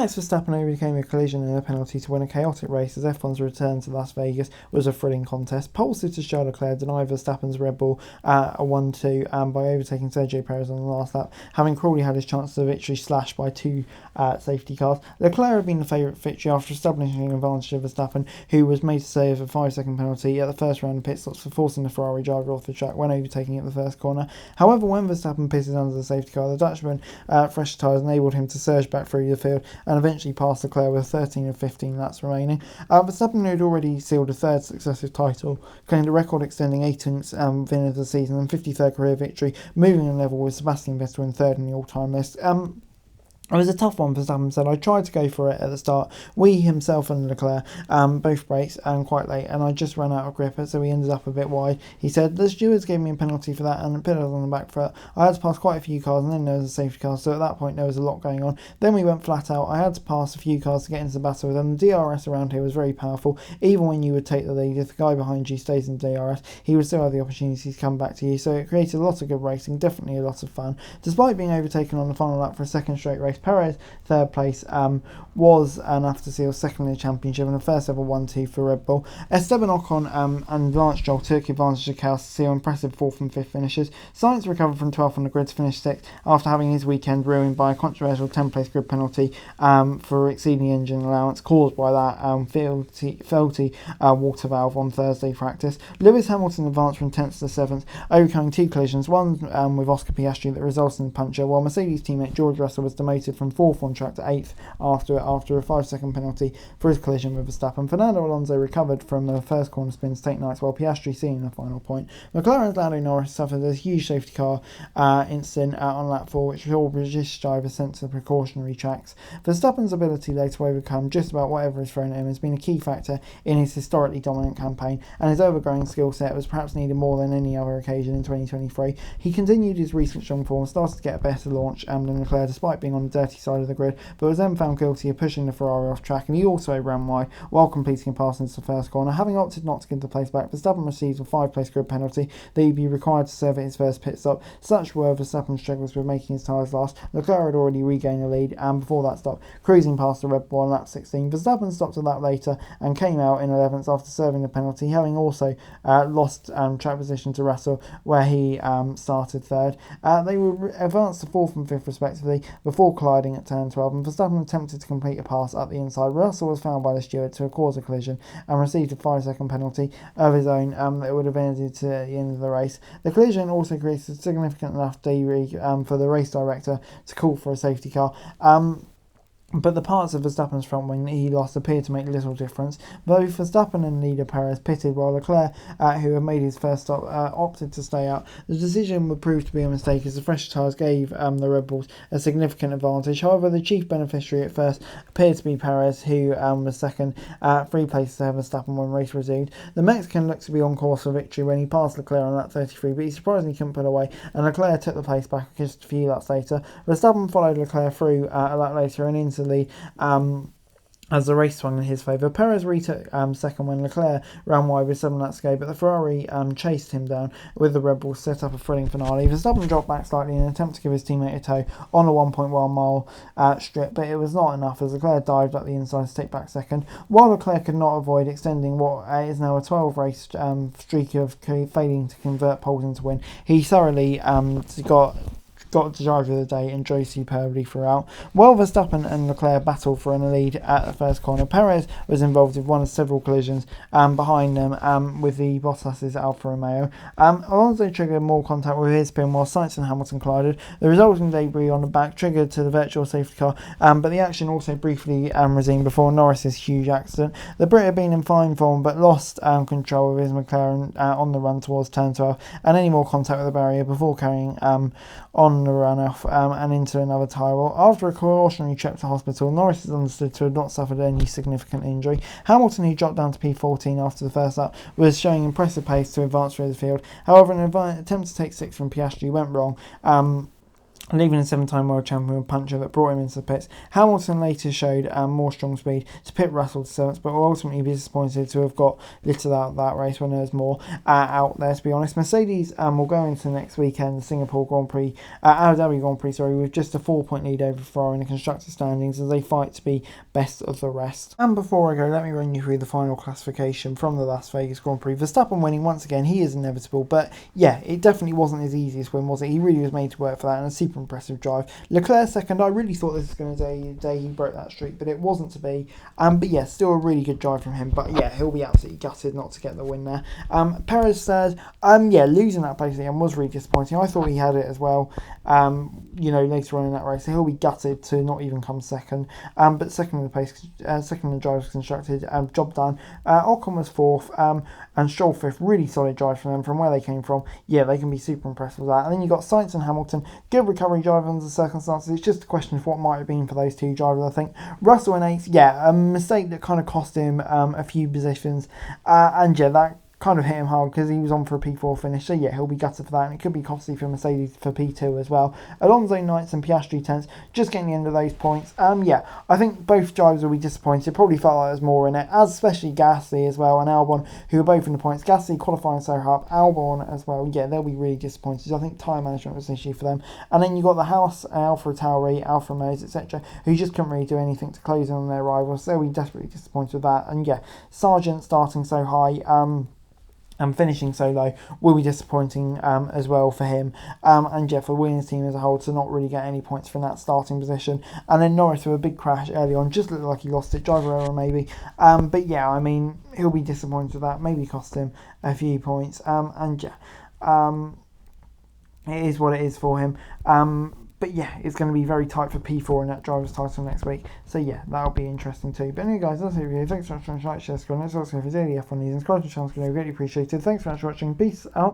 Max Verstappen overcame a collision and a penalty to win a chaotic race as F1's return to Las Vegas was a thrilling contest. Pole sitter Charles Leclerc denied Verstappen's Red Bull a 1-2 by overtaking Sergio Perez on the last lap, having cruelly had his chance of victory slashed by two safety cars. Leclerc had been the favourite victory after establishing an advantage of Verstappen, who was made to save a 5-second penalty at the first round of pit stops for forcing the Ferrari driver off the track when overtaking at the first corner. However, when Verstappen pitted under the safety car, the Dutchman fresh tyres enabled him to surge back through the field and eventually passed Leclerc with 13 of 15 laps remaining. Verstappen, who had already sealed a third successive title, claimed a record-extending 18th win of the season and 53rd career victory, moving in level with Sebastian Vettel in third in the all-time list. It was a tough one for Verstappen said. I tried to go for it at the start. Himself and Leclerc, both brakes quite late, and I just ran out of grip, so he ended up a bit wide. He said, the stewards gave me a penalty for that and put us on the back foot. I had to pass quite a few cars, and then there was a safety car, so at that point there was a lot going on. Then we went flat out. I had to pass a few cars to get into the battle with them. The DRS around here was very powerful. Even when you would take the lead, if the guy behind you stays in DRS, he would still have the opportunity to come back to you, so it created a lot of good racing, definitely a lot of fun. Despite being overtaken on the final lap for a second straight race, Perez, third place, was enough to seal second in the championship and the first ever 1-2 for Red Bull. Esteban Ocon and Lance Stroll took advantage of chaos to seal impressive 4th and 5th finishes. Sainz recovered from 12th on the grid to finish 6th after having his weekend ruined by a controversial 10th-place grid penalty for exceeding the engine allowance caused by that faulty water valve on Thursday practice. Lewis Hamilton advanced from 10th to 7th, overcoming two collisions, one with Oscar Piastri that resulted in a puncture, while Mercedes teammate George Russell was demoted from 4th on track to 8th after a 5-second penalty for his collision with Verstappen. Fernando Alonso recovered from the first corner spin to take ninth, while Piastri seeing the final point. McLaren's Lando Norris suffered a huge safety car incident on lap 4, which all British drivers sent to the precautionary tracks. Verstappen's ability later to overcome just about whatever is thrown at him has been a key factor in his historically dominant campaign, and his overgrowing skill set was perhaps needed more than any other occasion in 2023. He continued his recent strong form, started to get a better launch than Leclerc despite being on the dirty side of the grid, but was then found guilty of pushing the Ferrari off track, and he also ran wide while completing a pass into the first corner. Having opted not to give the place back, Verstappen received a 5-place grid penalty that he'd be required to serve at his first pit stop. Such were Verstappen's struggles with making his tyres last. Leclerc had already regained the lead, and before that stop, cruising past the Red Bull on lap 16. Verstappen stopped a lap later and came out in 11th after serving the penalty, having also lost track position to Russell, where he started third. They were advanced to 4th and 5th respectively before colliding at turn 12, and Verstappen attempted to complete a pass up the inside. Russell was found by the steward to have caused a collision and received a 5-second penalty of his own that would have ended to the end of the race. The collision also created significant enough debris for the race director to call for a safety car. But the parts of Verstappen's front wing he lost appeared to make little difference. Both Verstappen and leader Perez pitted, while Leclerc, who had made his first stop, opted to stay out. The decision would prove to be a mistake as the fresh tyres gave the Red Bulls a significant advantage. However, the chief beneficiary at first appeared to be Perez, who was second, 3 places ahead of Verstappen when race resumed. The Mexican looked to be on course for victory when he passed Leclerc on lap 33, but he surprisingly couldn't pull away, and Leclerc took the place back just a few laps later. Verstappen followed Leclerc through a lap later and into the lead as the race swung in his favour. Perez retook second when Leclerc ran wide with 7 laps to go, but the Ferrari chased him down with the Red Bull set up a thrilling finale. Verstappen dropped back slightly in an attempt to give his teammate a tow on a 1.1 mile strip, but it was not enough as Leclerc dived up the inside to take back second. While Leclerc could not avoid extending what is now a 12-race streak of failing to convert poles into win, he thoroughly got the driver of the day and drove superbly throughout. While Verstappen and Leclerc battled for a lead at the first corner, Perez was involved with one of several collisions behind them with the Bottas' Alfa Romeo. Alonso triggered more contact with his spin while Sainz and Hamilton collided. The resulting debris on the back triggered to the virtual safety car, but the action also briefly resumed before Norris's huge accident. The Brit had been in fine form but lost control of his McLaren on the run towards turn 12 and any more contact with the barrier before carrying on the runoff and into another tyre wall. After a cautionary trip to hospital, Norris is understood to have not suffered any significant injury. Hamilton, who dropped down to P14 after the first lap, was showing impressive pace to advance through the field. However, an attempt to take 6th from Piastri went wrong. leaving a 7-time world champion puncher that brought him into the pits. Hamilton later showed more strong speed to pit Russell to 7th, but will ultimately be disappointed to have got little out of that race when there's more out there, to be honest. Mercedes will go into next weekend, the Singapore Grand Prix, Abu Dhabi Grand Prix, with just a 4-point lead over Ferrari in the constructor standings as they fight to be best of the rest. And before I go, let me run you through the final classification from the Las Vegas Grand Prix. Verstappen winning once again, he is inevitable, but yeah, it definitely wasn't his easiest win, was it? He really was made to work for that, and a super impressive drive. Leclerc second, I really thought this was going to be the day he broke that streak, but it wasn't to be. But yeah, still a really good drive from him. But yeah, he'll be absolutely gutted not to get the win there. Perez third, losing that place again was really disappointing. I thought he had it as well. Later on in that race, so he'll be gutted to not even come second. But second in the pace, second in the drivers constructed, job done. Ocon was fourth, and Stroll fifth. Really solid drive from them from where they came from. Yeah, they can be super impressed with that. And then you got Sainz and Hamilton, good recovery drive under the circumstances. It's just a question of what might have been for those two drivers, I think. Russell in eighth, a mistake that kind of cost him a few positions, that kind of hit him hard because he was on for a P4 finish, so yeah, he'll be gutted for that, and it could be costly for Mercedes for P2 as well. Alonso 9th and Piastri 10th, just getting the end of those points. I think both drivers will be disappointed. Probably felt like there was more in it, as especially Gasly as well and Albon, who are both in the points. Gasly qualifying so hard, Albon as well, they'll be really disappointed. I think tyre management was an issue for them. And then you got the House, Alpha Tauri, Alfa Romeo, etc., who just couldn't really do anything to close in on their rivals, so they'll be desperately disappointed with that. And Sargent starting so high, and finishing so low will be disappointing as well for him. For Williams' team as a whole to not really get any points from that starting position. And then Norris with a big crash early on, just looked like he lost it, driver error maybe. He'll be disappointed with that, maybe cost him a few points. It is what it is for him. It's going to be very tight for P4 in that driver's title next week. So that'll be interesting too. But anyway guys, that's it for you. Thanks so much for watching. Like, share, subscribe, and also if there's any F1 news and subscribe to the channel, it's going to be greatly appreciated. Thanks so much for watching. Peace out.